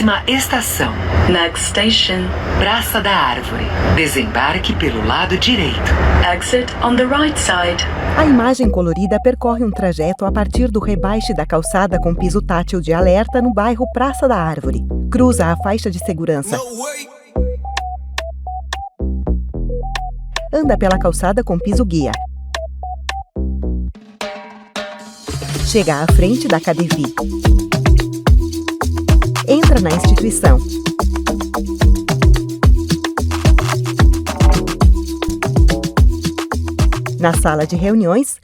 Próxima estação. Next station, Praça da Árvore. Desembarque pelo lado direito. Exit on the right side. A imagem colorida percorre um trajeto a partir do rebaixe da calçada com piso tátil de alerta no bairro Praça da Árvore. Cruza a faixa de segurança. Anda pela calçada com piso guia. Chega à frente da Cadevi. Entra na instituição. Na sala de reuniões.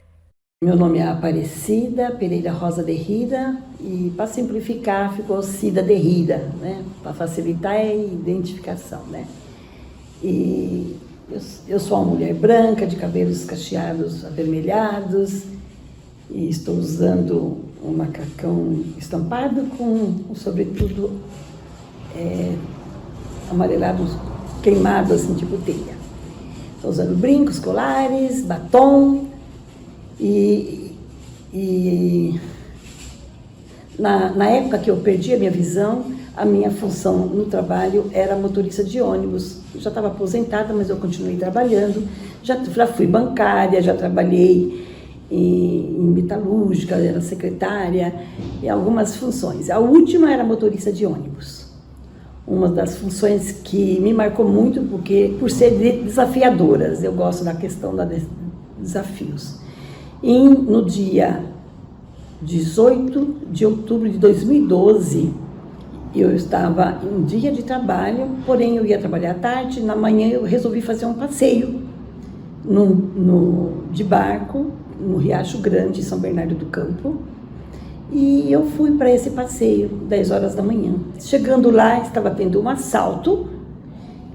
Meu nome é Aparecida Pereira Rosa de Rida e, para simplificar, ficou Cida de Rida, né? Para facilitar a identificação, né? E eu sou uma mulher branca, de cabelos cacheados avermelhados, e estou usando um macacão estampado com um sobretudo amarelado, queimado, assim, tipo teia. Estou usando brincos, colares, batom e na época que eu perdi a minha visão, a minha função no trabalho era motorista de ônibus. Eu já estava aposentada, mas eu continuei trabalhando. Já fui bancária, já trabalhei em metalúrgica, era secretária, e algumas funções. A última era motorista de ônibus. Uma das funções que me marcou muito, por ser desafiadoras. Eu gosto da questão dos desafios. E no dia 18 de outubro de 2012, eu estava em dia de trabalho, porém eu ia trabalhar à tarde. Na manhã eu resolvi fazer um passeio de barco, no Riacho Grande, São Bernardo do Campo. E eu fui para esse passeio, 10 horas da manhã. Chegando lá, estava tendo um assalto,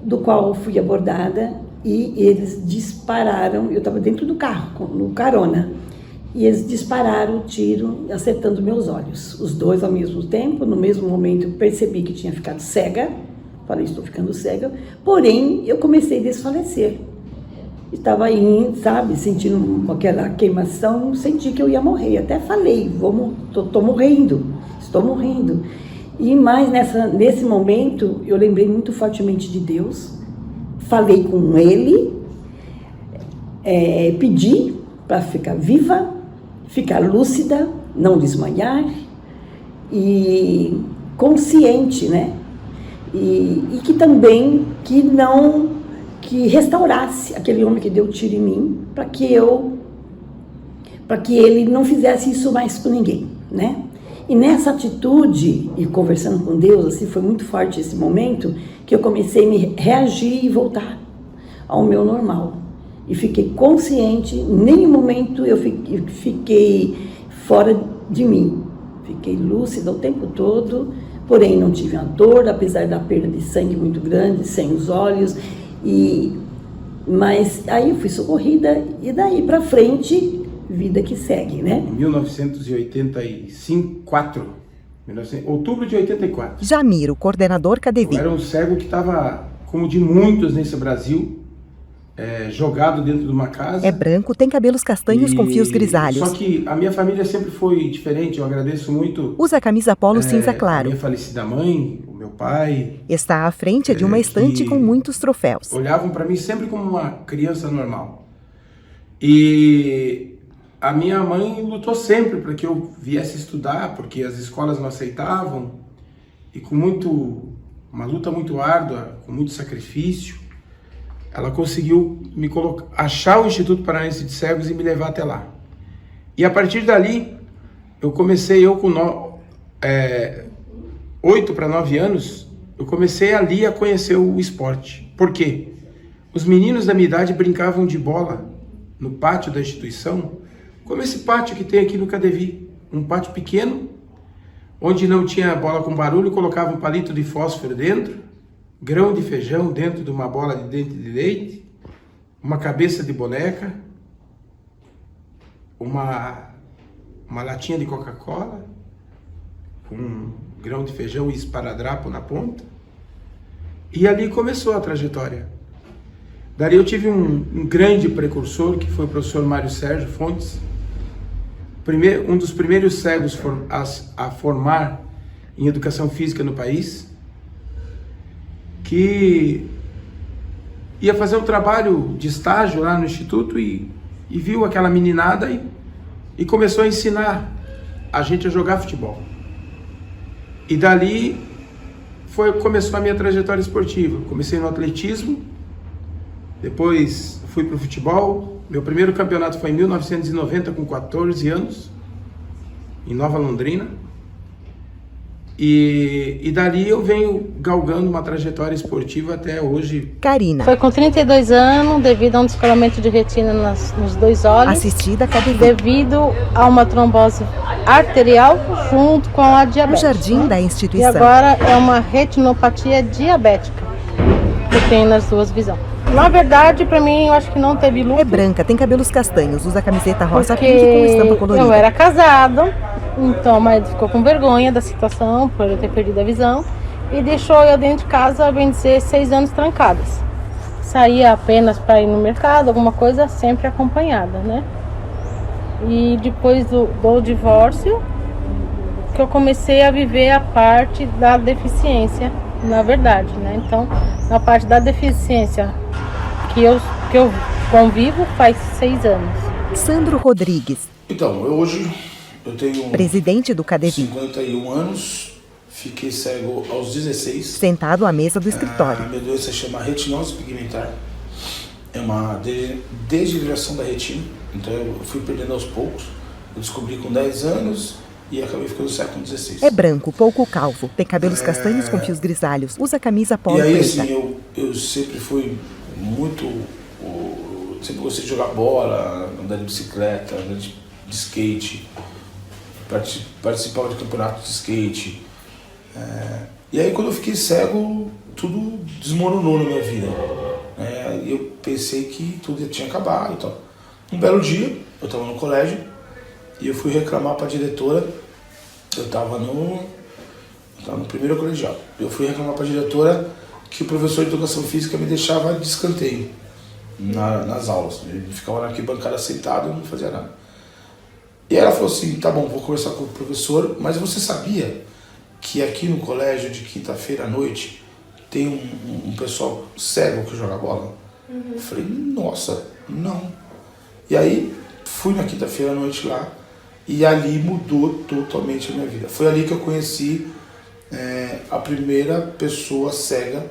do qual eu fui abordada, e eles dispararam. Eu estava dentro do carro, no carona, e eles dispararam o tiro, acertando meus olhos. Os dois ao mesmo tempo. No mesmo momento, eu percebi que tinha ficado cega. Falei, estou ficando cega. Porém, eu comecei a desfalecer. Estava aí, sabe, sentindo aquela queimação, senti que eu ia morrer. Até falei, estou morrendo, estou morrendo. E mais nesse momento, eu lembrei muito fortemente de Deus. Falei com Ele, pedi para ficar viva, ficar lúcida, não desmaiar e consciente, né? E que também que restaurasse aquele homem que deu tiro em mim, para que ele não fizesse isso mais com ninguém, né? E nessa atitude, e conversando com Deus, assim, foi muito forte esse momento, que eu comecei a me reagir e voltar ao meu normal. E fiquei consciente, em nenhum momento eu fiquei fora de mim. Fiquei lúcida o tempo todo, porém não tive a dor, apesar da perda de sangue muito grande, sem os olhos. Mas aí eu fui socorrida e daí para frente, vida que segue, né? Em 1984, outubro de 84. Jamiro, coordenador Cadevi. Eu era um cego que estava, como de muitos nesse Brasil, jogado dentro de uma casa. É branco, tem cabelos castanhos com fios grisalhos. Só que a minha família sempre foi diferente, eu agradeço muito. Usa camisa polo cinza claro. A minha falecida mãe, o meu pai. Está à frente de uma estante com muitos troféus. Olhavam para mim sempre como uma criança normal. E a minha mãe lutou sempre para que eu viesse estudar, porque as escolas não aceitavam. E com uma luta muito árdua, com muito sacrifício, ela conseguiu achar o Instituto Paranaense de Cegos e me levar até lá. E a partir dali, com 8 para 9 anos, eu comecei ali a conhecer o esporte. Por quê? Os meninos da minha idade brincavam de bola no pátio da instituição, como esse pátio que tem aqui no Cadevi. Um pátio pequeno, onde não tinha bola com barulho, colocava um palito de fósforo dentro, grão de feijão dentro de uma bola de dente de leite, uma cabeça de boneca, uma latinha de Coca-Cola, um grão de feijão e esparadrapo na ponta. E ali começou a trajetória. Dali eu tive um grande precursor, que foi o professor Mário Sérgio Fontes, um dos primeiros cegos a formar em educação física no país. que ia fazer um trabalho de estágio lá no instituto e viu aquela meninada e começou a ensinar a gente a jogar futebol. E dali começou a minha trajetória esportiva. Comecei no atletismo, depois fui para o futebol. Meu primeiro campeonato foi em 1990, com 14 anos, em Nova Londrina. E dali eu venho galgando uma trajetória esportiva até hoje. Karina. Foi com 32 anos, devido a um descolamento de retina nos 2 olhos. Assistida a KDV. Devido a uma trombose arterial junto com a No diabetes. jardim da E instituição. agora é uma retinopatia diabética que tem nas 2 visões. Na verdade, pra mim, eu acho que não teve luta. É branca, tem cabelos castanhos, usa camiseta rosa Porque pink com estampa colorida. eu era casado, então o marido ficou com vergonha da situação por eu ter perdido a visão e deixou eu dentro de casa, bem dizer, 6 anos trancadas. Saía apenas para ir no mercado, alguma coisa, sempre acompanhada, né? E depois do divórcio, que eu comecei a viver a parte da deficiência, na verdade, né? Então, na parte da deficiência que eu convivo faz 6 anos. Sandro Rodrigues, Então, hoje eu tenho presidente do KDV, 51 anos, fiquei cego aos 16. sentado à mesa do A escritório. minha doença chama retinose pigmentar. É uma degeneração da retina, então eu fui perdendo aos poucos. Eu descobri com 10 anos e acabei ficando cego com 16. É branco, pouco calvo, tem cabelos castanhos com fios grisalhos, usa camisa polo E aí, preta. assim, eu sempre fui muito... sempre gostei de jogar bola, andar de bicicleta, andar de skate, participava de campeonatos de skate. E aí, quando eu fiquei cego, tudo desmoronou na minha vida. E eu pensei que tudo tinha acabado e tal. Um belo dia, eu estava no colégio e eu fui reclamar para a diretora. Eu estava no primeiro colegial. Eu fui reclamar para a diretora que o professor de educação física me deixava de escanteio nas aulas. Ele ficava na arquibancada sentado e não fazia nada. E ela falou assim, tá bom, vou conversar com o professor, mas você sabia que aqui no colégio de quinta-feira à noite tem um pessoal cego que joga bola? Eu falei, nossa, não. E aí fui na quinta-feira à noite lá e ali mudou totalmente a minha vida. Foi ali que eu conheci a primeira pessoa cega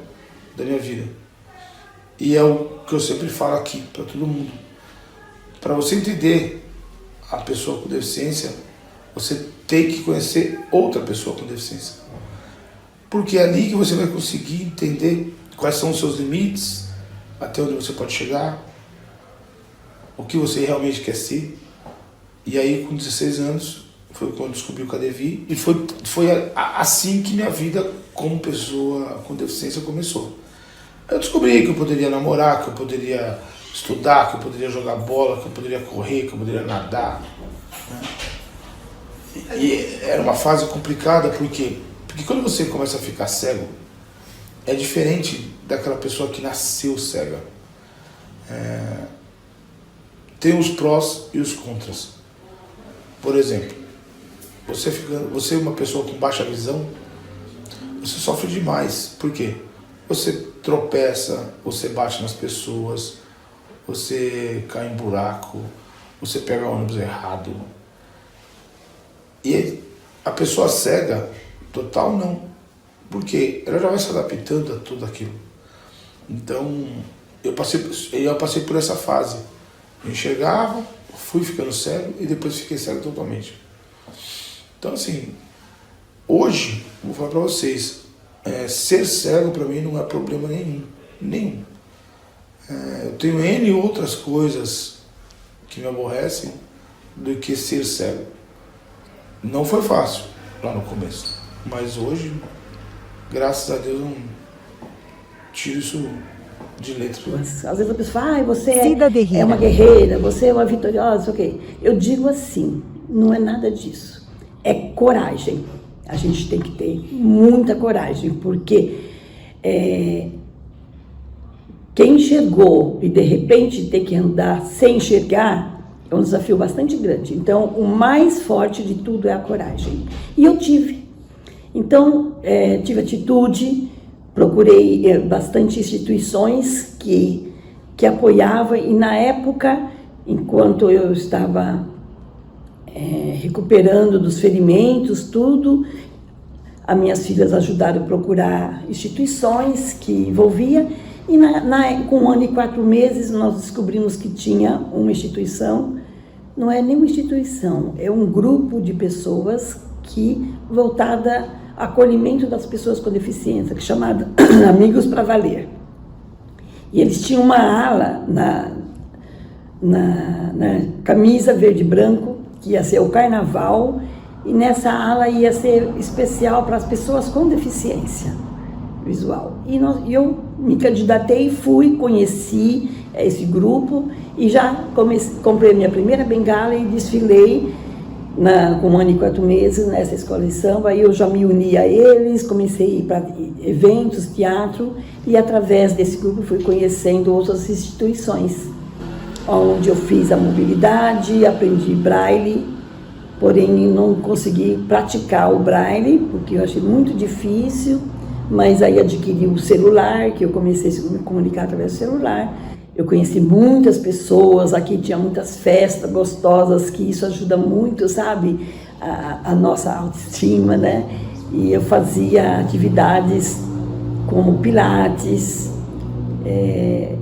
da minha vida. E é o que eu sempre falo aqui para todo mundo. Para você entender a pessoa com deficiência, você tem que conhecer outra pessoa com deficiência. Porque é ali que você vai conseguir entender quais são os seus limites, até onde você pode chegar, o que você realmente quer ser. E aí, com 16 anos, foi quando eu descobri o KDV e foi assim que minha vida como pessoa com deficiência começou. Eu descobri que eu poderia namorar, que eu poderia estudar, que eu poderia jogar bola, que eu poderia correr, que eu poderia nadar. E era uma fase complicada, porque quando você começa a ficar cego, é diferente daquela pessoa que nasceu cega. Tem os prós e os contras. Por exemplo, você é uma pessoa com baixa visão, você sofre demais. Por quê? Você tropeça, você bate nas pessoas, você cai em buraco, você pega o ônibus errado. E a pessoa cega, total, não. Porque ela já vai se adaptando a tudo aquilo. Então, eu passei por essa fase. Eu enxergava, fui ficando cego e depois fiquei cego totalmente. Então, assim, hoje, vou falar pra vocês, ser cego pra mim não é problema nenhum. Eu tenho N outras coisas que me aborrecem do que ser cego. Não foi fácil lá no começo, mas hoje, graças a Deus, eu não tiro isso de letra. Às vezes a pessoa fala, você é uma guerreira, você é uma vitoriosa, ok. Eu digo assim, não é nada disso. É coragem. A gente tem que ter muita coragem, porque quem enxergou e de repente ter que andar sem enxergar é um desafio bastante grande. Então, o mais forte de tudo é a coragem. E eu tive. Então, tive atitude, procurei bastante instituições que apoiavam, e na época, enquanto eu estava recuperando dos ferimentos, tudo, as minhas filhas ajudaram a procurar instituições que envolvia, e com 1 ano e 4 meses nós descobrimos que tinha uma instituição. Não é nem uma instituição, é um grupo de pessoas que voltada ao acolhimento das pessoas com deficiência, que é chamado Amigos para Valer. E eles tinham uma ala na camisa verde e branco, que ia ser o carnaval, e nessa ala ia ser especial para as pessoas com deficiência visual. E eu me candidatei, conheci esse grupo e já comprei minha primeira bengala e desfilei com 1 ano e 4 meses nessa escola de samba. Aí eu já me uni a eles, comecei a ir para eventos, teatro, e através desse grupo fui conhecendo outras instituições, onde eu fiz a mobilidade, aprendi braille, porém não consegui praticar o braille, porque eu achei muito difícil, mas aí adquiri o celular, que eu comecei a me comunicar através do celular. Eu conheci muitas pessoas, aqui tinha muitas festas gostosas, que isso ajuda muito, sabe, a nossa autoestima, né? E eu fazia atividades como pilates,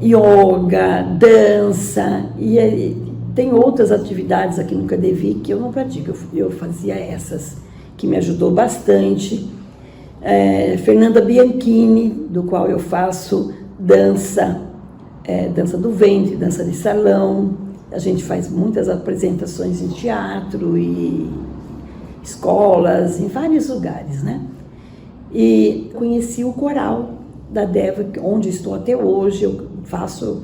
yoga, dança, e tem outras atividades aqui no Cadevi que eu não pratico, eu fazia essas, que me ajudou bastante. Fernanda Bianchini, do qual eu faço dança, dança do ventre, dança de salão. A gente faz muitas apresentações em teatro e escolas, em vários lugares, né? E conheci o coral da Deva, onde estou até hoje. Eu faço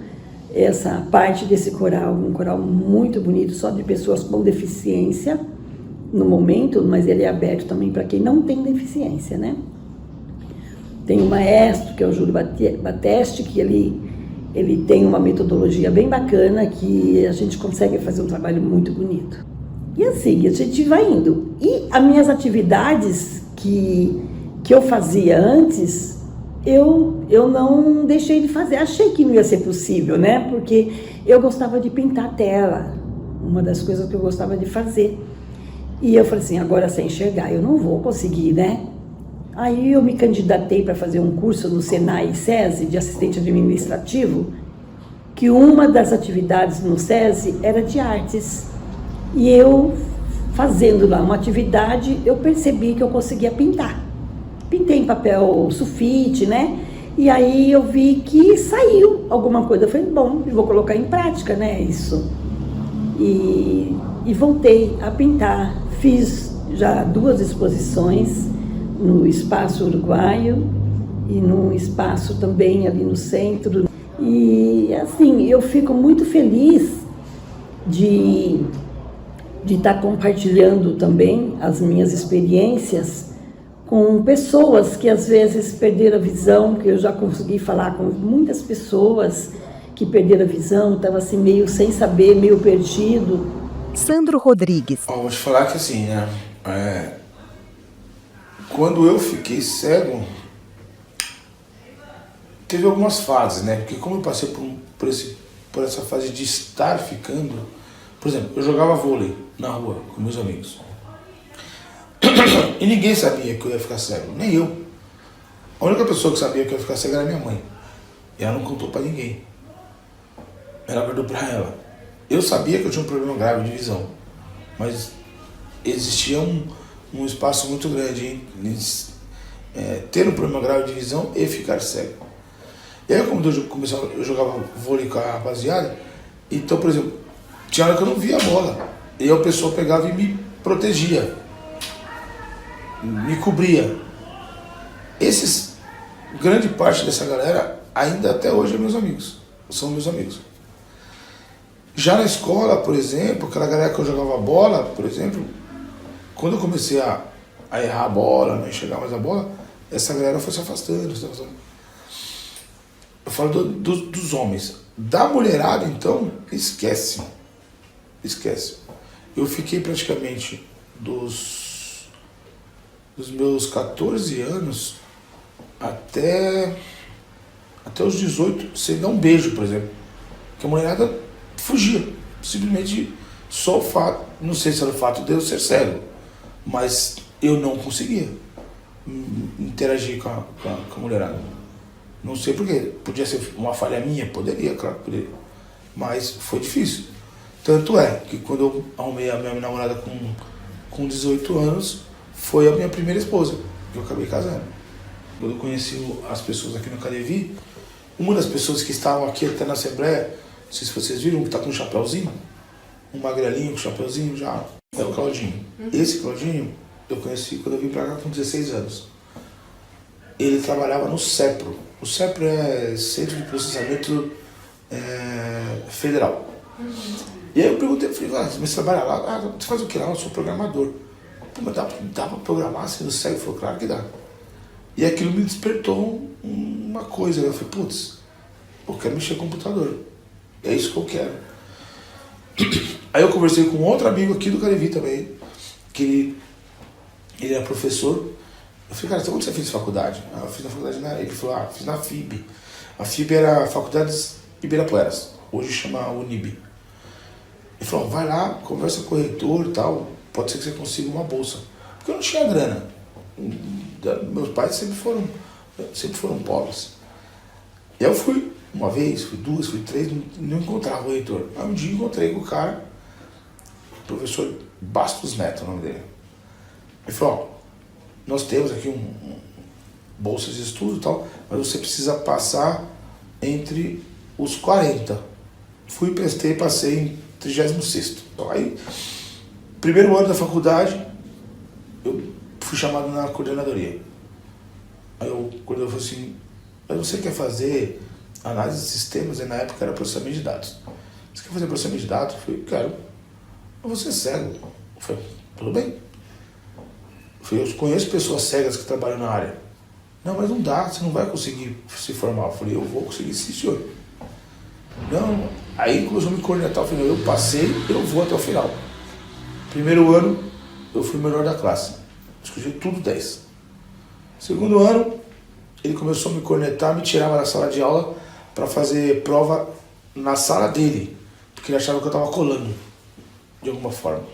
essa parte desse coral, um coral muito bonito, só de pessoas com deficiência no momento, mas ele é aberto também para quem não tem deficiência, né? Tem um maestro, que é o Júlio Bateste, que ele tem uma metodologia bem bacana, que a gente consegue fazer um trabalho muito bonito. E assim, a gente vai indo. E as minhas atividades que eu fazia antes, eu não deixei de fazer. Achei que não ia ser possível, né? Porque eu gostava de pintar tela, uma das coisas que eu gostava de fazer. E eu falei assim, agora sem enxergar, eu não vou conseguir, né? Aí eu me candidatei para fazer um curso no Senai e SESI, de assistente administrativo, que uma das atividades no SESI era de artes. E eu, fazendo lá uma atividade, eu percebi que eu conseguia pintar. Pintei em papel sulfite, né? E aí eu vi que saiu alguma coisa. Eu falei, bom, eu vou colocar em prática, né, isso. E voltei a pintar. Fiz já 2 exposições no Espaço Uruguaio e num espaço também ali no centro. E assim, eu fico muito feliz de estar compartilhando também as minhas experiências com pessoas que às vezes perderam a visão, que eu já consegui falar com muitas pessoas que perderam a visão, estavam assim meio sem saber, meio perdido. Sandro Rodrigues. Vou te falar que assim, né, quando eu fiquei cego, teve algumas fases, né? Porque como eu passei por essa fase de estar ficando, por exemplo, eu jogava vôlei na rua com meus amigos. E ninguém sabia que eu ia ficar cego, nem eu. A única pessoa que sabia que eu ia ficar cego era minha mãe. E ela não contou pra ninguém. Ela guardou pra ela. Eu sabia que eu tinha um problema grave de visão, mas existia um espaço muito grande em ter um problema grave de visão e ficar cego. E aí, como eu jogava vôlei com a rapaziada, então, por exemplo, tinha hora que eu não via a bola. E aí a pessoa pegava e me protegia, me cobria. Grande parte dessa galera, ainda até hoje, são meus amigos. Já na escola, por exemplo, aquela galera que eu jogava bola, por exemplo, quando eu comecei a errar a bola, não enxergar mais a bola, essa galera foi se afastando. Eu falo dos homens. Da mulherada, então, esquece. Eu fiquei praticamente dos meus 14 anos até os 18, sem dar um beijo, por exemplo. Que a mulherada fugia. Simplesmente só o fato, não sei se era o fato de eu ser cego, mas eu não conseguia interagir com a mulherada. Não sei porquê. Podia ser uma falha minha? Poderia, claro que poderia. Mas foi difícil. Tanto é que quando eu arrumei a minha namorada com 18 anos, foi a minha primeira esposa, que eu acabei casando. Quando eu conheci as pessoas aqui no Carevi, uma das pessoas que estavam aqui até na Assembleia, não sei se vocês viram, que está com um chapéuzinho, um magrelinho com chapéuzinho já, é o Claudinho. Esse Claudinho eu conheci quando eu vim pra cá com 16 anos. Ele trabalhava no CEPRO. O CEPRO é Centro de Processamento Federal. E aí eu perguntei, eu falei, você trabalha lá? Você faz o que lá? Eu sou programador. Pô, mas dá pra programar sendo cego? Ele falou, claro que dá. E aquilo me despertou uma coisa. Eu falei, putz, eu quero mexer com o computador. É isso que eu quero. Aí eu conversei com outro amigo aqui do Carevi também, que ele era professor. Eu falei, cara, onde você fez faculdade? Eu fiz na faculdade, ele falou, fiz na FIB. A FIB era Faculdades Ibirapueras, hoje chama Unib. Ele falou, vai lá, conversa com o reitor e tal, pode ser que você consiga uma bolsa. Porque eu não tinha grana. Meus pais sempre foram pobres. E aí eu fui uma vez, fui duas, fui três, não encontrava o reitor. Aí um dia encontrei com o cara, o professor Bastos Neto, o nome dele. Ele falou, nós temos aqui bolsas de estudo e tal, mas você precisa passar entre os 40. Fui, prestei, passei em 36º. Aí, primeiro ano da faculdade, eu fui chamado na coordenadoria. Aí o coordenador falou assim, mas você quer fazer análise de sistemas? E na época era processamento de dados. Você quer fazer processamento de dados? Eu falei, quero. Mas você é cego. Eu falei, tudo bem. Eu falei, eu conheço pessoas cegas que trabalham na área. Não, mas não dá, você não vai conseguir se formar. Eu falei, eu vou conseguir sim, senhor. Não, aí começou a me coordenar. Eu falei, eu passei, eu vou até o final. Primeiro ano, eu fui o melhor da classe. Escolhi tudo 10. Segundo ano, ele começou a me cornetar, me tirava da sala de aula para fazer prova na sala dele, porque ele achava que eu estava colando, de alguma forma.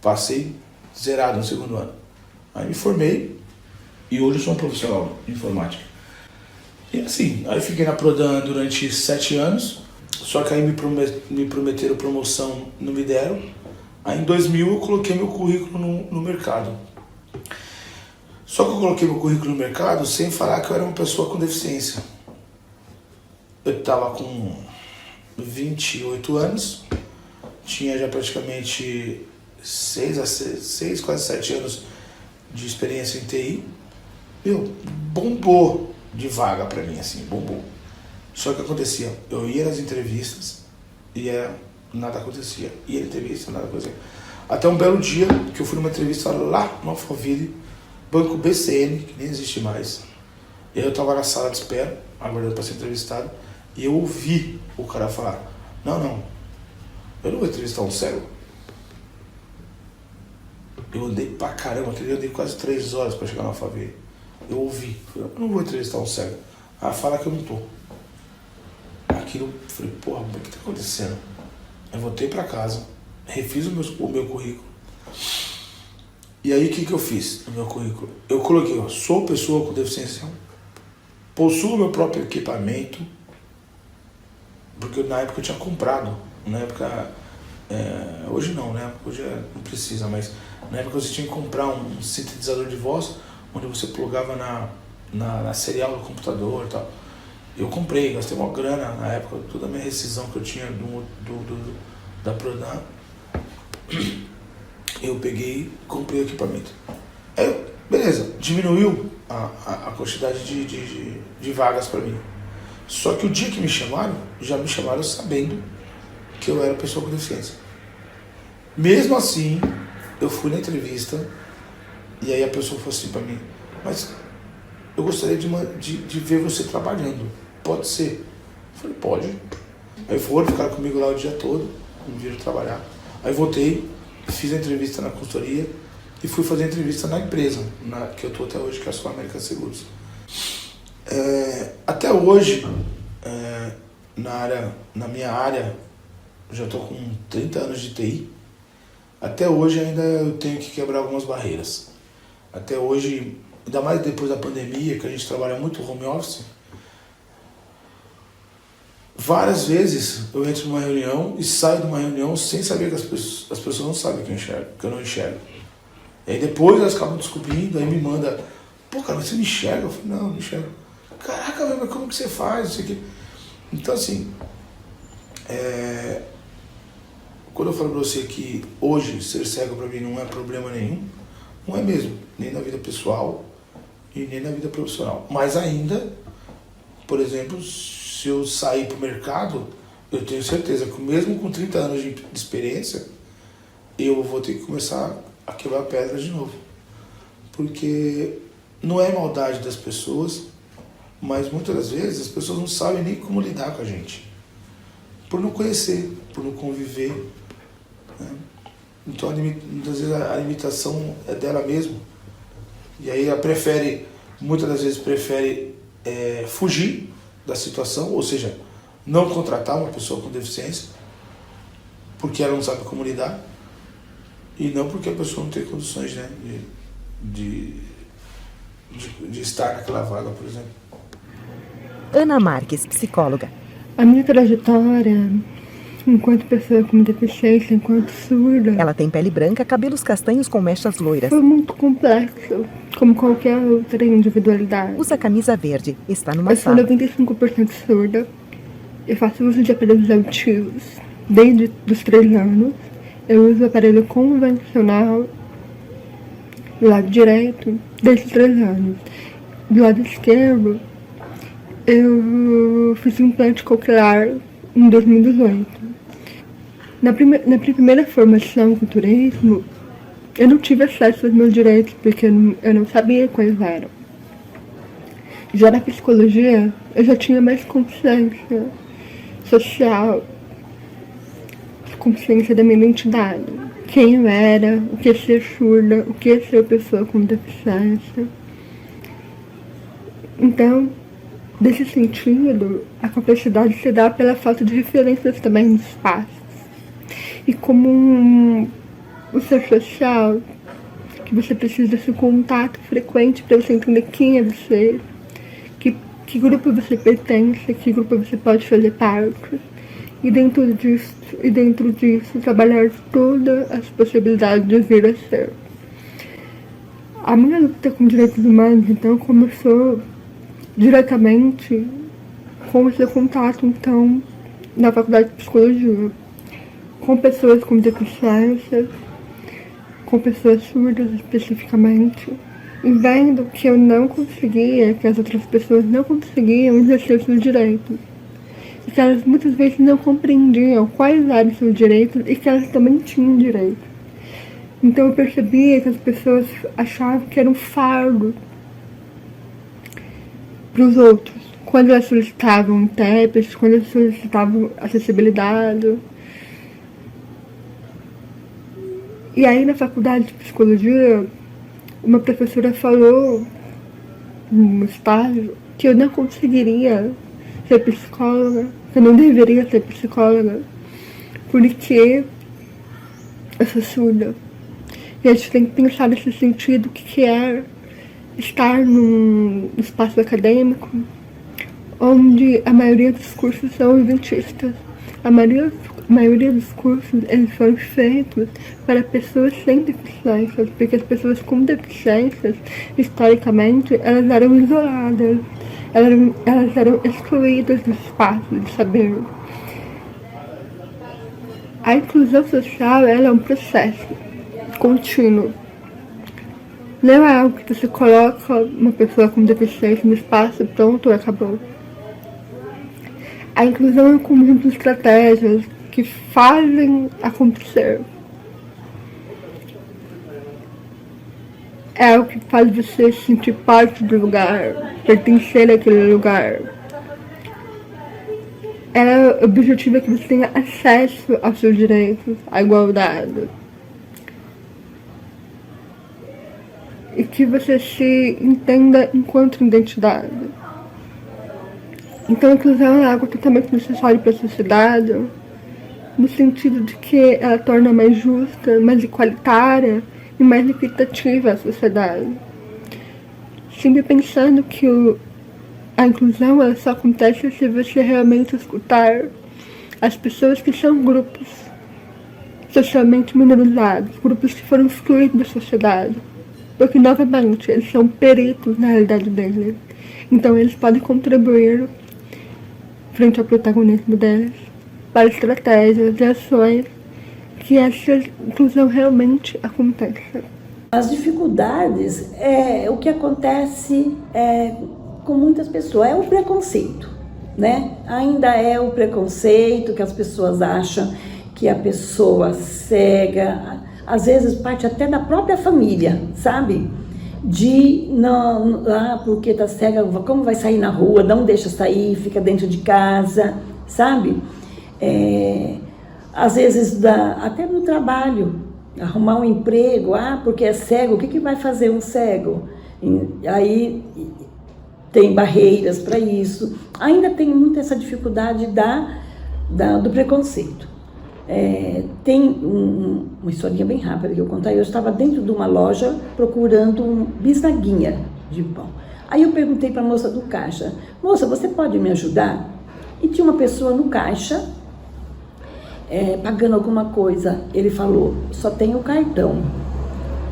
Passei zerado no segundo ano. Aí me formei e hoje eu sou um profissional de informática. E assim, aí fiquei na Prodan durante 7 anos, só que aí me prometeram promoção, não me deram. Aí em 2000 eu coloquei meu currículo no mercado. Só que eu coloquei meu currículo no mercado sem falar que eu era uma pessoa com deficiência. Eu estava com 28 anos, tinha já praticamente 6, quase 7 anos de experiência em TI. Bombou de vaga pra mim, assim, bombou. Só que acontecia, eu ia nas entrevistas e nada acontecia. Ia na entrevista, nada acontecia. Até um belo dia que eu fui numa entrevista lá no Alphaville, Banco BCN, que nem existe mais. E aí eu tava na sala de espera, aguardando para ser entrevistado, e eu ouvi o cara falar, não, eu não vou entrevistar um cego. Eu andei pra caramba, aquele dia eu andei quase 3 horas para chegar no Alphaville. Eu ouvi, falei, eu não vou entrevistar um cego. Fala que eu não tô. Aquilo, falei, porra, o que tá acontecendo? Eu voltei pra casa, refiz o meu currículo. E aí o que eu fiz no meu currículo? Eu coloquei, sou pessoa com deficiência, possuo meu próprio equipamento, porque na época eu tinha comprado, na época, hoje não, né? Hoje não precisa, mas na época você tinha que comprar um sintetizador de voz, onde você plugava na serial do computador e tal. Eu comprei, gastei uma grana na época, toda a minha rescisão que eu tinha da Prodan, eu peguei e comprei o equipamento. Aí, beleza, diminuiu a quantidade de vagas para mim. Só que o dia que me chamaram, já me chamaram sabendo que eu era pessoa com deficiência. Mesmo assim, eu fui na entrevista e aí a pessoa falou assim para mim, mas eu gostaria de ver você trabalhando, pode ser? Eu falei, pode. Aí ficaram comigo lá o dia todo, me viram trabalhar. Aí voltei, fiz a entrevista na consultoria e fui fazer a entrevista na empresa, que eu tô até hoje, que é a Sul América Seguros. Até hoje, na minha área, eu já estou com 30 anos de TI, até hoje ainda eu tenho que quebrar algumas barreiras. Até hoje, ainda mais depois da pandemia, que a gente trabalha muito home office, várias vezes eu entro numa reunião e saio de uma reunião sem saber que as pessoas não sabem que eu não enxergo. E aí depois elas acabam descobrindo, aí me manda, pô, cara, você me enxerga? Eu falo, não enxergo. Caraca, velho, mas como que você faz? Isso aqui. Então, assim, quando eu falo pra você que hoje ser cego pra mim não é problema nenhum, não é mesmo, nem na vida pessoal e nem na vida profissional. Mas ainda, por exemplo, se eu sair pro mercado, eu tenho certeza que mesmo com 30 anos de experiência, eu vou ter que começar a quebrar pedras de novo. Porque não é maldade das pessoas, mas muitas das vezes as pessoas não sabem nem como lidar com a gente. Por não conhecer, por não conviver. Né? Então, muitas vezes a limitação é dela mesma. E aí ela muitas das vezes prefere fugir da situação, ou seja, não contratar uma pessoa com deficiência, porque ela não sabe como lidar, e não porque a pessoa não tem condições, né, de estar naquela vaga, por exemplo. Ana Marques, psicóloga. A minha trajetória, enquanto pessoa com deficiência, enquanto surda, Ela tem pele branca, cabelos castanhos com mechas loiras. foi muito complexo, como qualquer outra individualidade. Usa camisa verde, está numa Eu sou sala. 95% surda, eu faço uso de aparelhos auditivos desde os 3 anos. Eu uso aparelho convencional do lado direito desde os 3 anos. Do lado esquerdo, eu fiz um implante coclear em 2018. Na primeira formação com turismo, eu não tive acesso aos meus direitos porque eu não sabia quais eram. Já na psicologia, eu já tinha mais consciência social, consciência da minha identidade. Quem eu era, o que é ser surda, o que é ser pessoa com deficiência. Então, nesse sentido, a complexidade se dá pela falta de referências também nos espaços. E como o ser social, que você precisa desse contato frequente para você entender quem é você, que grupo você pertence, que grupo você pode fazer parte. E dentro disso trabalhar todas as possibilidades de vir a ser. A minha luta com direitos humanos, então, começou diretamente com esse contato, então, na faculdade de psicologia, com pessoas com deficiências, com pessoas surdas especificamente, e vendo que eu não conseguia, que as outras pessoas não conseguiam exercer seus direitos. E que elas muitas vezes não compreendiam quais eram os seus direitos e que elas também tinham direito. Então eu percebia que as pessoas achavam que era um fardo para os outros. Quando elas solicitavam intérpretes, quando elas solicitavam acessibilidade. E aí na faculdade de psicologia, uma professora falou no estágio que eu não conseguiria ser psicóloga, que eu não deveria ser psicóloga, porque eu sou surda. E a gente tem que pensar nesse sentido, o que é estar num espaço acadêmico onde a maioria dos cursos são elitistas. A maioria dos cursos eles foram feitos para pessoas sem deficiências, porque as pessoas com deficiências, historicamente, elas eram isoladas. Elas eram excluídas do espaço de saber. A inclusão social ela é um processo contínuo. Não é algo que você coloca uma pessoa com deficiência no espaço, pronto, acabou. A inclusão é um conjunto de estratégias que fazem acontecer. É o que faz você se sentir parte do lugar, pertencer àquele lugar. O objetivo é que você tenha acesso aos seus direitos, à igualdade. e que você se entenda enquanto identidade. Então a inclusão é algo totalmente necessário para a sociedade, no sentido de que ela torna mais justa, mais igualitária e mais equitativa a sociedade. Sempre pensando que a inclusão ela só acontece se você realmente escutar as pessoas que são grupos socialmente minorizados, grupos que foram excluídos da sociedade. Porque, novamente, eles são peritos na realidade deles. Então, eles podem contribuir frente ao protagonismo deles para estratégias e ações que essa inclusão realmente aconteça. As dificuldades é o que acontece com muitas pessoas, é o preconceito, né? Ainda é o preconceito que as pessoas acham que a pessoa cega, às vezes parte até da própria família, sabe? Porque tá cega, como vai sair na rua, não deixa sair, fica dentro de casa, sabe? Às vezes até no trabalho, arrumar um emprego, porque é cego, o que vai fazer um cego? Aí tem barreiras para isso. Ainda tem muito essa dificuldade do preconceito. Tem uma historinha bem rápida que eu contar. Eu estava dentro de uma loja procurando uma bisnaguinha de pão. Aí eu perguntei para a moça do caixa: moça, você pode me ajudar? E tinha uma pessoa no caixa pagando alguma coisa. Ele falou: só tem o cartão.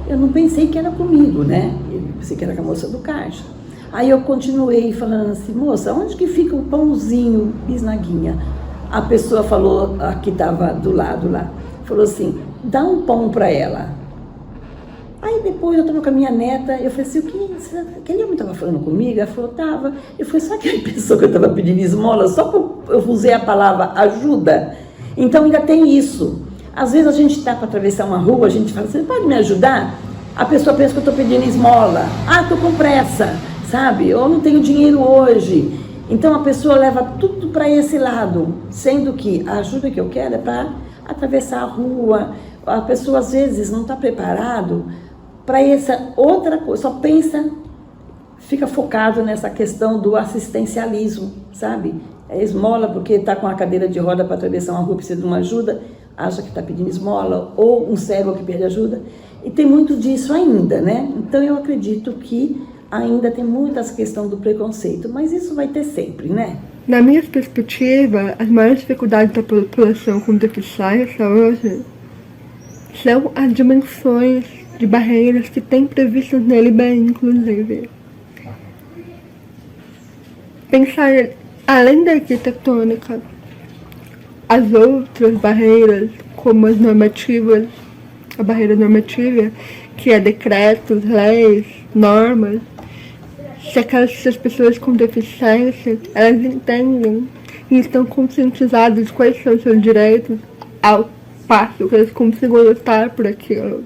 Eu não pensei que era comigo, né? Eu pensei que era com a moça do caixa. Aí eu continuei falando assim: moça, onde que fica o pãozinho bisnaguinha? A pessoa falou, a que estava do lado lá, falou assim: dá um pão para ela. Aí depois eu estava com a minha neta, eu falei assim: aquele homem estava falando comigo? Ela falou: tava. Eu falei: sabe aquela pessoa que eu estava pedindo esmola? Só porque eu usei a palavra ajuda? Então ainda tem isso. Às vezes a gente está para atravessar uma rua, a gente fala: você pode me ajudar? A pessoa pensa que eu estou pedindo esmola. Estou com pressa, sabe? Ou não tenho dinheiro hoje. Então a pessoa leva tudo para esse lado, sendo que a ajuda que eu quero é para atravessar a rua. A pessoa às vezes não está preparado para essa outra coisa, só pensa, fica focado nessa questão do assistencialismo, sabe? Esmola porque está com a cadeira de roda para atravessar uma rua, precisa de uma ajuda, acha que está pedindo esmola, ou um cego que pede ajuda. E tem muito disso ainda, né? Então eu acredito que ainda tem muita essa questão do preconceito, mas isso vai ter sempre, né? Na minha perspectiva, as maiores dificuldades da população com deficiência hoje são as dimensões de barreiras que tem previstas na LBI, inclusive. Pensar, além da arquitetônica, as outras barreiras, como as normativas, a barreira normativa, que é decretos, leis, normas, se as pessoas com deficiência, elas entendem e estão conscientizadas de quais são os seus direitos, ao passo que elas consigam lutar por aquilo.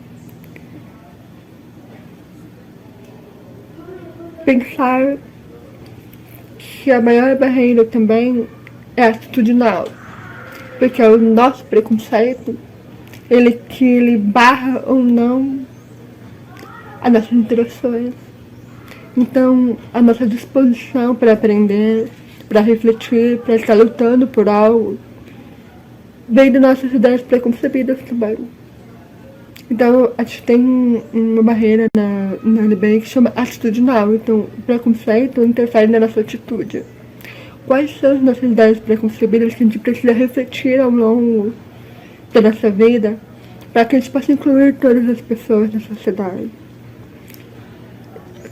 Pensar que a maior barreira também é atitudinal, porque o nosso preconceito, ele barra ou não as nossas interações. Então, a nossa disposição para aprender, para refletir, para estar lutando por algo, vem das nossas ideias preconcebidas também. Então, a gente tem uma barreira na LBI que chama atitudinal. Então, o preconceito interfere na nossa atitude. Quais são as nossas ideias preconcebidas que a gente precisa refletir ao longo da nossa vida para que a gente possa incluir todas as pessoas na sociedade?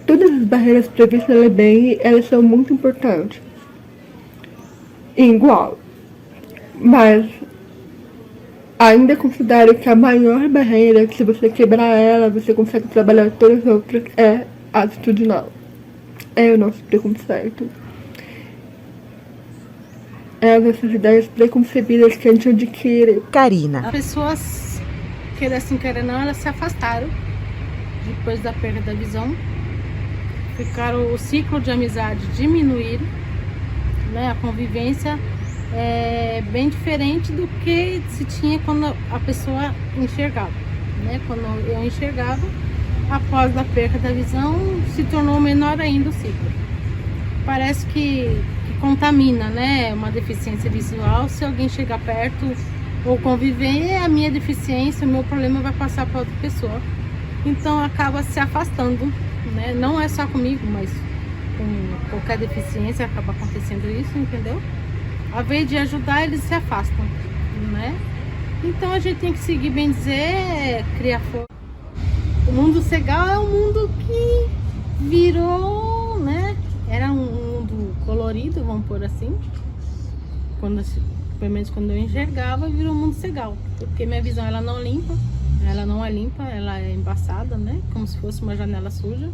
Todas as barreiras previstas na LBI, elas são muito importantes. Igual. Mas ainda considero que a maior barreira, que se você quebrar ela, você consegue trabalhar todas as outras, é atitudinal. É o nosso preconceito. É as nossas ideias preconcebidas que a gente adquire. Karina. As pessoas, quer assim, quer não, elas se afastaram depois da perda da visão. O ciclo de amizade diminuir, né? A convivência é bem diferente do que se tinha quando a pessoa enxergava, né? Quando eu enxergava, após a perda da visão, se tornou menor ainda o ciclo. Parece que contamina, né? Uma deficiência visual. Se alguém chegar perto ou conviver, a minha deficiência, o meu problema vai passar para outra pessoa. Então acaba se afastando, né? Não é só comigo, mas com qualquer deficiência acaba acontecendo isso, entendeu? Ao invés de ajudar, eles se afastam, né? Então a gente tem que seguir, bem dizer, criar força. O mundo cegal é um mundo que virou, né? Era um mundo colorido, vamos pôr assim. Pelo menos quando eu enxergava, virou um mundo cegal. Porque minha visão ela não é limpa, ela é embaçada, né? Como se fosse uma janela suja,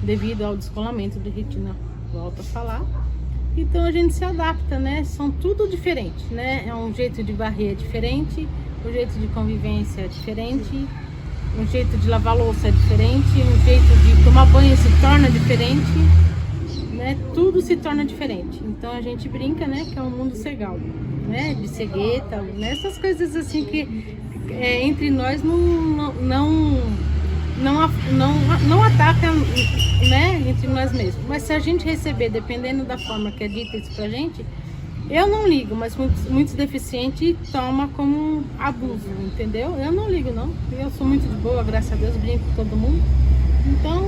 devido ao descolamento de retina, volto a falar. Então a gente se adapta, né? São tudo diferente, né? É um jeito de varrer diferente, um jeito de convivência é diferente, um jeito de lavar louça é diferente, um jeito de tomar banho se torna diferente, né? Tudo se torna diferente. Então a gente brinca, né? Que é um mundo cegal, né? De cegueta, né? Essas coisas assim que entre nós não ataca, né, entre nós mesmos. Mas se a gente receber, dependendo da forma que é dita isso pra gente, eu não ligo, mas muitos deficientes tomam como abuso, entendeu? Eu não ligo, não. Eu sou muito de boa, graças a Deus, brinco com todo mundo. Então,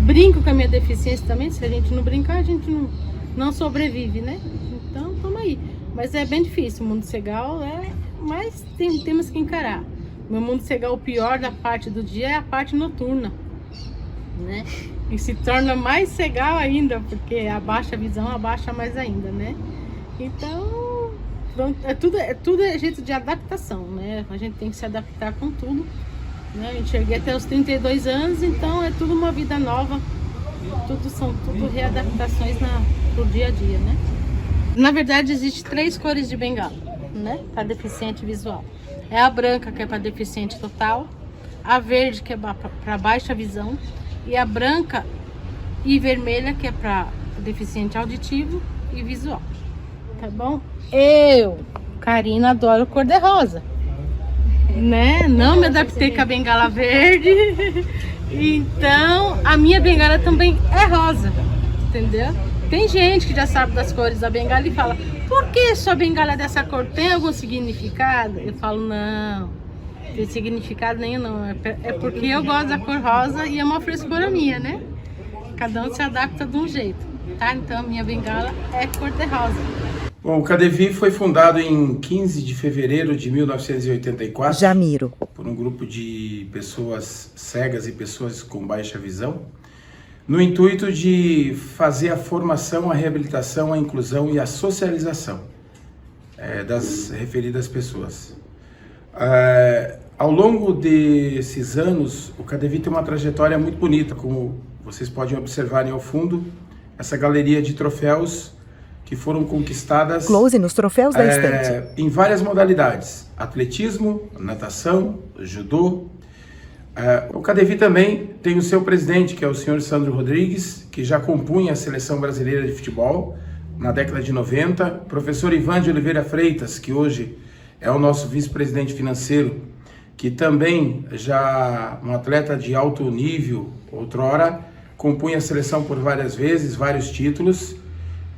brinco com a minha deficiência também. Se a gente não brincar, a gente não sobrevive, né? Então, tamo aí. Mas é bem difícil, o mundo cegal mas temos que encarar. Meu mundo cegal, o pior da parte do dia é a parte noturna, né? E se torna mais cegal ainda, porque abaixa a visão, abaixa mais ainda, né? Então, tudo é jeito de adaptação, né? A gente tem que se adaptar com tudo, né? Eu cheguei até os 32 anos, então é tudo uma vida nova. São tudo readaptações pro dia a dia, né? Na verdade, existe 3 cores de bengala, né? Para deficiente visual. É a branca, que é para deficiente total, a verde, que é para baixa visão, e a branca e vermelha, que é para deficiente auditivo e visual. Tá bom? Eu, Karina, adoro cor-de-rosa, né? Não me adaptei com a bengala verde, então a minha bengala também é rosa, entendeu? Tem gente que já sabe das cores da bengala e fala: por que sua bengala é dessa cor? Tem algum significado? Eu falo: não, não tem significado nenhum não. É porque eu gosto da cor rosa e é uma frescura minha, né? Cada um se adapta de um jeito, tá? Então minha bengala é cor-de-rosa. Bom, o CADEVI foi fundado em 15 de fevereiro de 1984. Jamiro. Por um grupo de pessoas cegas e pessoas com baixa visão, no intuito de fazer a formação, a reabilitação, a inclusão e a socialização das referidas pessoas. Ao longo desses anos, o CADEVI tem uma trajetória muito bonita, como vocês podem observar ao fundo, essa galeria de troféus que foram conquistadas Close nos troféus da estante. em várias modalidades: atletismo, natação, judô. O CADEVI também tem o seu presidente, que é o senhor Sandro Rodrigues, que já compunha a Seleção Brasileira de Futebol na década de 90. Professor Ivan de Oliveira Freitas, que hoje é o nosso vice-presidente financeiro, que também já um atleta de alto nível, outrora, compunha a seleção por várias vezes, vários títulos.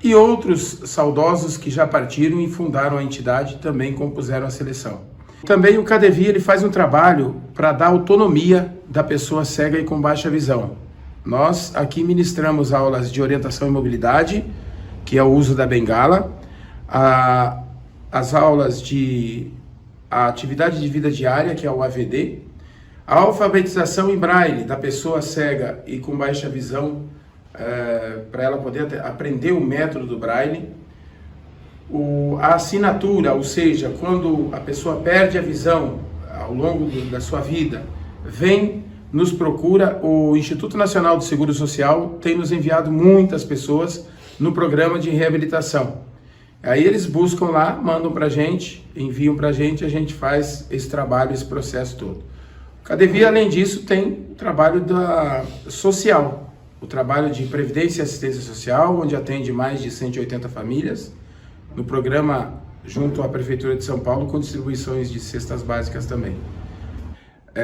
E outros saudosos que já partiram e fundaram a entidade também compuseram a seleção. Também o CADEVI ele faz um trabalho para dar autonomia da pessoa cega e com baixa visão. Nós aqui ministramos aulas de orientação e mobilidade, que é o uso da bengala, as aulas de a atividade de vida diária, que é o AVD, a alfabetização em braille da pessoa cega e com baixa visão, para ela poder aprender o método do braille, a assinatura, ou seja, quando a pessoa perde a visão ao longo da sua vida, nos procura. O Instituto Nacional do Seguro Social tem nos enviado muitas pessoas no programa de reabilitação. Aí eles buscam lá, mandam para a gente, enviam para a gente faz esse trabalho, esse processo todo. O CADEVI, além disso, tem o trabalho social, o trabalho de previdência e assistência social, onde atende mais de 180 famílias, no programa junto à Prefeitura de São Paulo, com distribuições de cestas básicas também.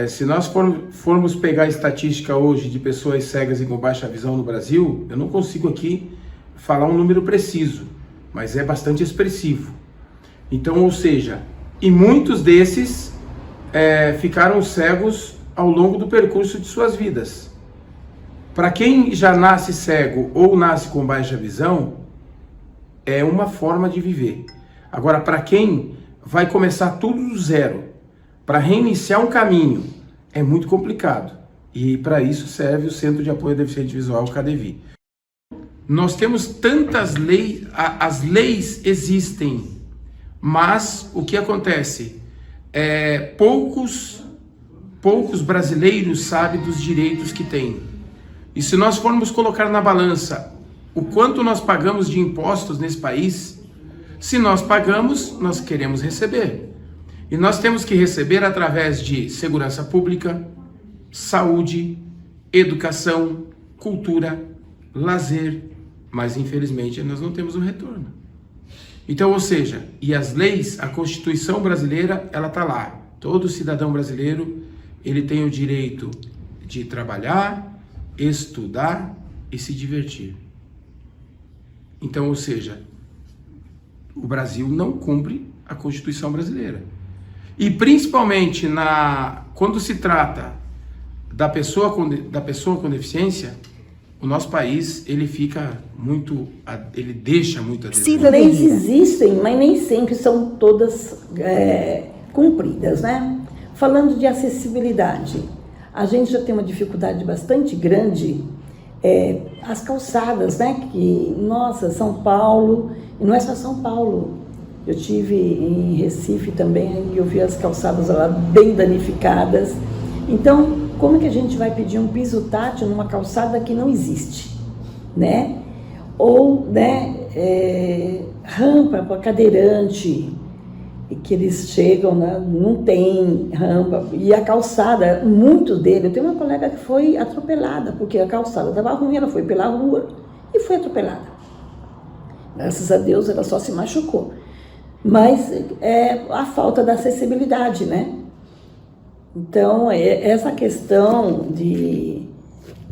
Se nós formos pegar a estatística hoje de pessoas cegas e com baixa visão no Brasil, eu não consigo aqui falar um número preciso, mas é bastante expressivo. Então, ou seja, e muitos desses ficaram cegos ao longo do percurso de suas vidas. Para quem já nasce cego ou nasce com baixa visão, é uma forma de viver. Agora, para quem vai começar tudo do zero, para reiniciar um caminho, é muito complicado. E para isso serve o Centro de Apoio ao Deficiente Visual, o CADEVI. Nós temos tantas leis, as leis existem, mas o que acontece? Poucos brasileiros sabem dos direitos que têm. E se nós formos colocar na balança o quanto nós pagamos de impostos nesse país, se nós pagamos, nós queremos receber. E nós temos que receber através de segurança pública, saúde, educação, cultura, lazer, mas infelizmente nós não temos um retorno. Então, ou seja, e as leis, a Constituição brasileira, ela está lá. Todo cidadão brasileiro, ele tem o direito de trabalhar, estudar e se divertir. Então, ou seja, o Brasil não cumpre a Constituição brasileira. E principalmente quando se trata da pessoa com deficiência, o nosso país, ele deixa muito a desejar. Leis existem, mas nem sempre são todas cumpridas, né? Falando de acessibilidade, a gente já tem uma dificuldade bastante grande, as calçadas, né? Que, nossa, São Paulo, e não é só São Paulo, eu tive em Recife também, e eu vi as calçadas lá bem danificadas. Então, como que a gente vai pedir um piso tátil numa calçada que não existe, né? Ou, né, rampa para cadeirante, que eles chegam, né, não tem rampa, e a calçada, muitos deles, eu tenho uma colega que foi atropelada, porque a calçada estava ruim, ela foi pela rua e foi atropelada. Graças a Deus ela só se machucou. Mas é a falta da acessibilidade, né? Então, essa questão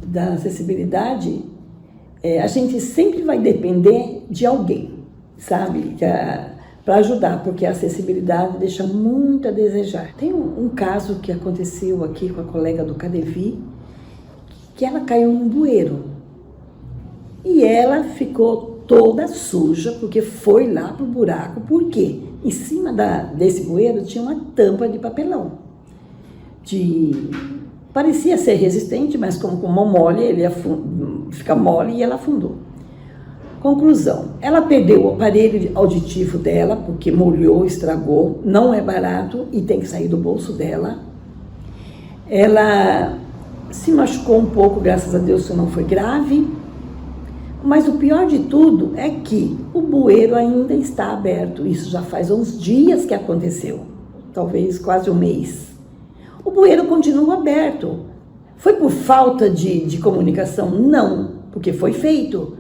da acessibilidade, a gente sempre vai depender de alguém, sabe? Para ajudar, porque a acessibilidade deixa muito a desejar. Tem um caso que aconteceu aqui com a colega do CADEVI, que ela caiu num bueiro. E ela ficou toda suja, porque foi lá pro buraco. Por quê? Em cima desse bueiro tinha uma tampa de papelão. Parecia ser resistente, mas como mole, ele fica mole e ela afundou. Conclusão, ela perdeu o aparelho auditivo dela, porque molhou, estragou, não é barato e tem que sair do bolso dela. Ela se machucou um pouco, graças a Deus isso não foi grave, mas o pior de tudo é que o bueiro ainda está aberto. Isso já faz uns dias que aconteceu, talvez quase um mês. O bueiro continua aberto. Foi por falta de comunicação? Não, porque foi feito.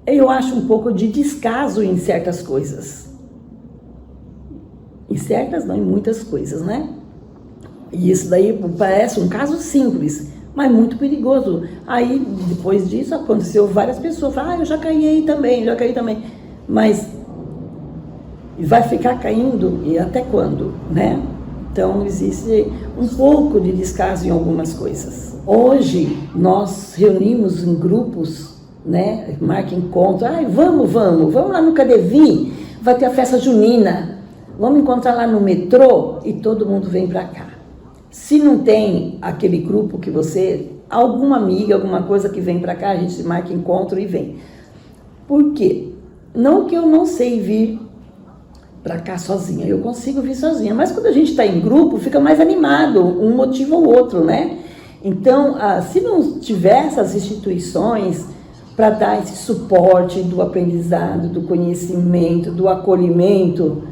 Eu acho um pouco de descaso em certas coisas. Em certas, não, em muitas coisas, né? E isso daí parece um caso simples, mas muito perigoso. Aí, depois disso, aconteceu várias pessoas. Falaram, eu já caí aí também, já caí também. Mas vai ficar caindo e até quando, né? Então, existe um pouco de descaso em algumas coisas. Hoje, nós reunimos em grupos, né? Marca encontro. Vamos lá no CADEVI, vai ter a festa junina. Vamos encontrar lá no metrô e todo mundo vem para cá. Se não tem aquele grupo que alguma amiga, alguma coisa que vem para cá, a gente marca encontro e vem. Por quê? Não que eu não sei vir para cá sozinha, eu consigo vir sozinha, mas quando a gente está em grupo, fica mais animado, um motivo ou outro, né? Então, se não tiver essas instituições para dar esse suporte do aprendizado, do conhecimento, do acolhimento,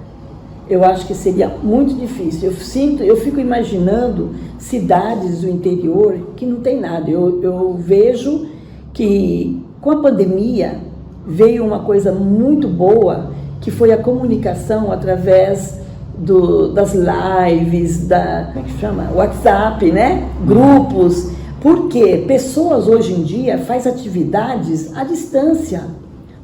eu acho que seria muito difícil. Eu fico imaginando cidades do interior que não tem nada. Eu vejo que com a pandemia veio uma coisa muito boa, que foi a comunicação através das lives, como é que chama? WhatsApp, né? Grupos. Porque pessoas hoje em dia fazem atividades à distância.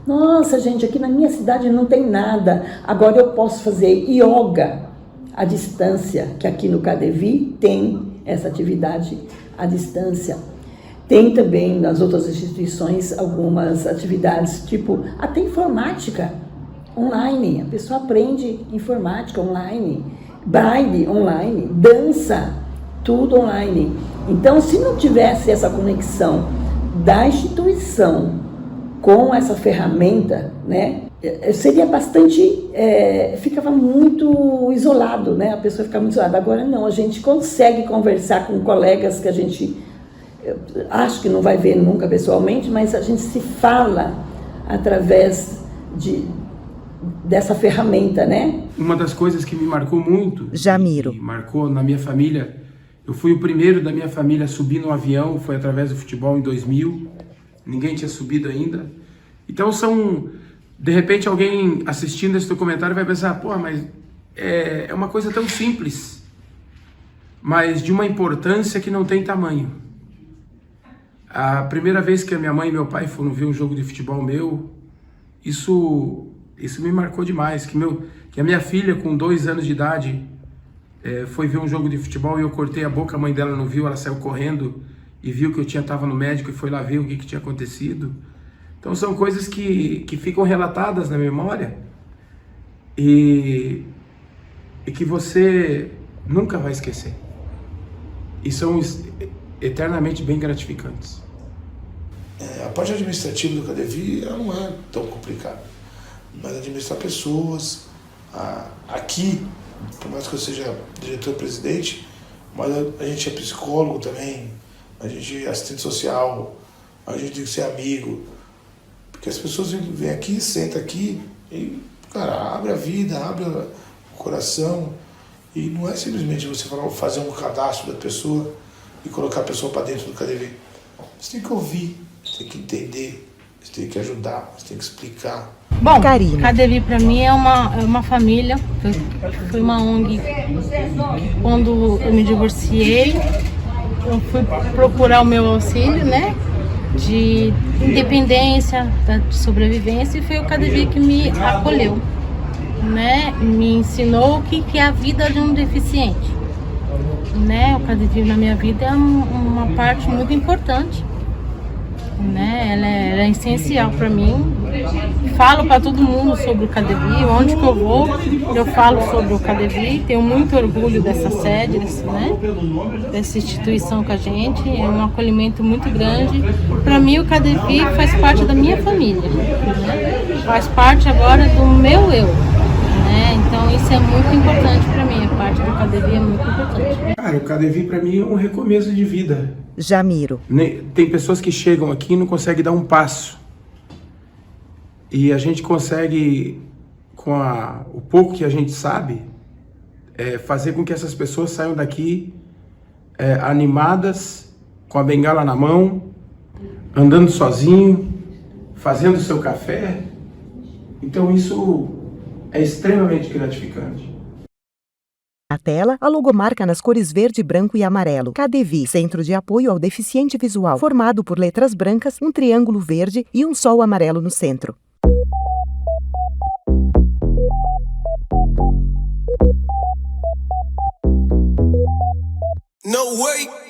Nossa, gente, aqui na minha cidade não tem nada. Agora eu posso fazer yoga à distância, que aqui no KaDeVi tem essa atividade à distância. Tem também nas outras instituições algumas atividades, tipo até informática online. A pessoa aprende informática online, braille online, dança, tudo online. Então, se não tivesse essa conexão da instituição com essa ferramenta, né, seria bastante, ficava muito isolado, né? A pessoa fica muito isolada. Agora não, a gente consegue conversar com colegas que a gente acho que não vai ver nunca pessoalmente, mas a gente se fala através dessa ferramenta, né? Uma das coisas que me marcou muito, Jamiro. que marcou na minha família, eu fui o primeiro da minha família a subir no avião, foi através do futebol em 2000, ninguém tinha subido ainda. Então de repente alguém assistindo esse documentário vai pensar, pô, mas é uma coisa tão simples, mas de uma importância que não tem tamanho. A primeira vez que a minha mãe e meu pai foram ver um jogo de futebol meu, isso me marcou demais, que a minha filha com 2 anos de idade foi ver um jogo de futebol e eu cortei a boca, a mãe dela não viu, ela saiu correndo e viu que eu estava no médico e foi lá ver o que tinha acontecido. Então são coisas que ficam relatadas na memória e que você nunca vai esquecer. E são eternamente bem gratificantes. A parte administrativa do KaDeVi ela não é tão complicada, mas administrar pessoas, aqui, por mais que eu seja diretor-presidente, mas a gente é psicólogo também, a gente é assistente social, a gente tem que ser amigo, porque as pessoas vêm aqui, sentam aqui e, cara, abre a vida, abre o coração, e não é simplesmente você fazer um cadastro da pessoa e colocar a pessoa para dentro do KaDeVi. Você tem que ouvir, você tem que entender, você tem que ajudar, você tem que explicar. Bom, Karina. KaDeVi para mim é uma família. Foi uma ONG. Quando eu me divorciei, eu fui procurar o meu auxílio, né, de independência, de sobrevivência, e foi o KaDeVi que me acolheu, né, me ensinou o que é a vida de um deficiente, né. O KaDeVi na minha vida é uma parte muito importante, né, ela é essencial para mim. Falo para todo mundo sobre o KaDeVi, onde que eu vou, eu falo sobre o KaDeVi, tenho muito orgulho dessa sede, né, dessa instituição com a gente, é um acolhimento muito grande. Para mim o KaDeVi faz parte da minha família, né, faz parte agora do meu eu, né, então isso é muito importante para mim, a parte do KaDeVi é muito importante. Cara, o KaDeVi para mim é um recomeço de vida. Jamiro. Tem pessoas que chegam aqui e não conseguem dar um passo. E a gente consegue, com o pouco que a gente sabe, fazer com que essas pessoas saiam daqui animadas, com a bengala na mão, andando sozinho, fazendo o seu café. Então isso é extremamente gratificante. Na tela, a logomarca nas cores verde, branco e amarelo. KaDeVi, Centro de Apoio ao Deficiente Visual, formado por letras brancas, um triângulo verde e um sol amarelo no centro. No way.